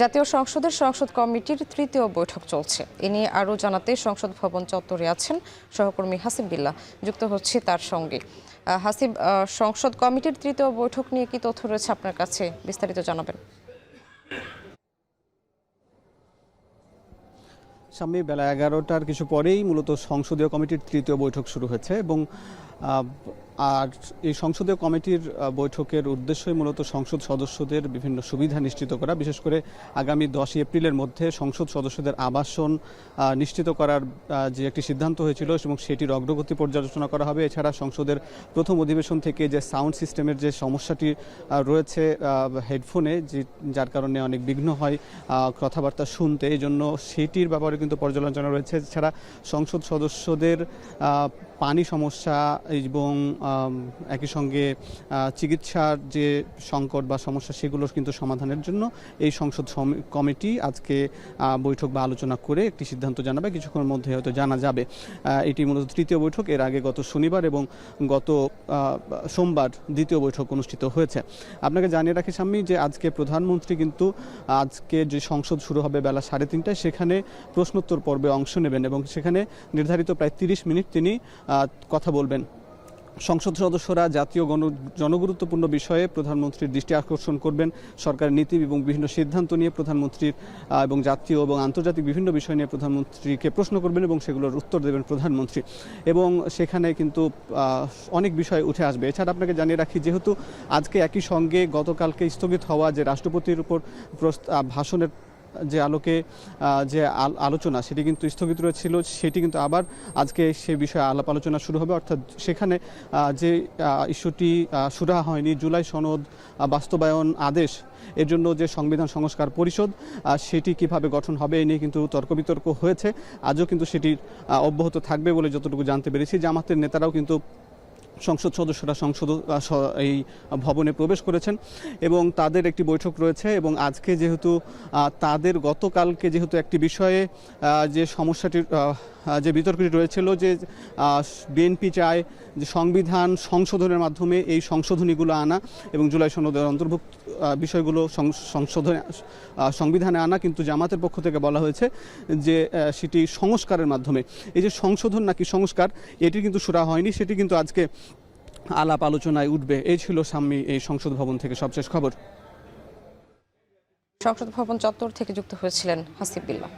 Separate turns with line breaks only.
জাতীয় সংসদের সংসদ কমিটির তৃতীয় বৈঠক চলছে। এ নিয়ে আরও জানাতে সংসদ ভবন চত্বরে আছেন সহকর্মী হাসিব বিল্লাহ, যুক্ত হচ্ছে তার সঙ্গে। হাসিব, সংসদ কমিটির তৃতীয় বৈঠক নিয়ে কি তথ্য রয়েছে আপনার কাছে, বিস্তারিত জানাবেন।
সামনে বেলা 11টার কিছু পরেই মূলত সংসদীয় কমিটির তৃতীয় বৈঠক শুরু হয়েছে এবং আর এই সংসদীয় কমিটির বৈঠকের উদ্দেশ্যই মূলত সংসদ সদস্যদের বিভিন্ন সুবিধা নিশ্চিত করা, বিশেষ করে আগামী 10 এপ্রিলের মধ্যে সংসদ সদস্যদের আবাসন নিশ্চিত করার যে একটি সিদ্ধান্ত হয়েছিল এবং সেটির অগ্রগতি পর্যালোচনা করা হবে। এছাড়া সংসদের প্রথম অধিবেশন থেকে যে সাউন্ড সিস্টেমের যে সমস্যাটি রয়েছে হেডফোনে, যার কারণে অনেক বিঘ্ন হয় কথাবার্তা শুনতে, এই জন্য সেটির ব্যাপারে কিন্তু পর্যালোচনা রয়েছে। এছাড়া সংসদ সদস্যদের পানি সমস্যা এবং একই সঙ্গে চিকিৎসার যে সংকট বা সমস্যা, সেগুলোর কিন্তু সমাধানের জন্য এই সংসদ কমিটি আজকে বৈঠক বা আলোচনা করে একটি সিদ্ধান্ত জানাবে। কিছুক্ষণের মধ্যে হয়তো জানা যাবে। এটি মূলত তৃতীয় বৈঠক। এর আগে গত শনিবার এবং গত সোমবার দ্বিতীয় বৈঠক অনুষ্ঠিত হয়েছে। আপনাকে জানিয়ে রাখি সামনে যে আজকে প্রধানমন্ত্রী কিন্তু আজকে যে সংসদ শুরু হবে বেলা 3:30টায়, সেখানে প্রশ্নোত্তর পর্বে অংশ নেবেন এবং সেখানে নির্ধারিত প্রায় 30 মিনিট তিনি কথা বলবেন। সংসদ সদস্যরা জাতীয় জনগুরুত্বপূর্ণ বিষয়ে প্রধানমন্ত্রীর দৃষ্টি আকর্ষণ করবেন। সরকারের নীতি এবং বিভিন্ন সিদ্ধান্ত নিয়ে প্রধানমন্ত্রীর এবং জাতীয় এবং আন্তর্জাতিক বিভিন্ন বিষয় নিয়ে প্রধানমন্ত্রীকে প্রশ্ন করবেন এবং সেগুলোর উত্তর দেবেন প্রধানমন্ত্রী, এবং সেখানে কিন্তু অনেক বিষয় উঠে আসবে। এছাড়া আপনাকে জানিয়ে রাখি, যেহেতু আজকে একই সঙ্গে গতকালকে স্থগিত হওয়া যে রাষ্ট্রপতির উপর ভাষণের যে আলোকে যে আলোচনা, সেটি কিন্তু স্থগিত রয়েছিল, সেটি কিন্তু আবার আজকে সে বিষয়ে আলাপ আলোচনা শুরু হবে। অর্থাৎ সেখানে যে ইস্যুটি সুরাহা হয়নি, জুলাই সনদ বাস্তবায়ন আদেশ, এর জন্য যে সংবিধান সংস্কার পরিষদ, সেটি কিভাবে গঠন হবে এই নিয়ে কিন্তু তর্ক বিতর্ক হয়েছে। আজও কিন্তু সেটি অব্যাহত থাকবে বলে যতটুকু জানতে পেরেছি। জামাতের নেতারাও কিন্তু সংসদ সদস্যরা এই ভবনে প্রবেশ করেছেন এবং তাদের একটি বৈঠক রয়েছে। এবং আজকে যেহেতু তাদের গতকালকে যেহেতু একটি বিষয়ে যে সমস্যাটির যে বিতর্কটি রয়েছিল, যে বিএনপি চায় যে সংবিধান সংশোধনের মাধ্যমে এই সংশোধনীগুলো আনা এবং জুলাই সনদের অন্তর্ভুক্ত বিষয়গুলো সংবিধানে আনা, কিন্তু জামাতের পক্ষ থেকে বলা হয়েছে যে সেটি সংস্কারের মাধ্যমে। এই যে সংশোধন নাকি সংস্কার, এটি কিন্তু সুরাহা হয়নি, সেটি কিন্তু আজকে আলাপ আলোচনায় উঠবে। এই ছিল সাম্মি এই সংসদ ভবন থেকে সবশেষ খবর।
সংসদ ভবন চত্বর থেকে যুক্ত হয়েছিলেন হাসিব বিল্লাহ।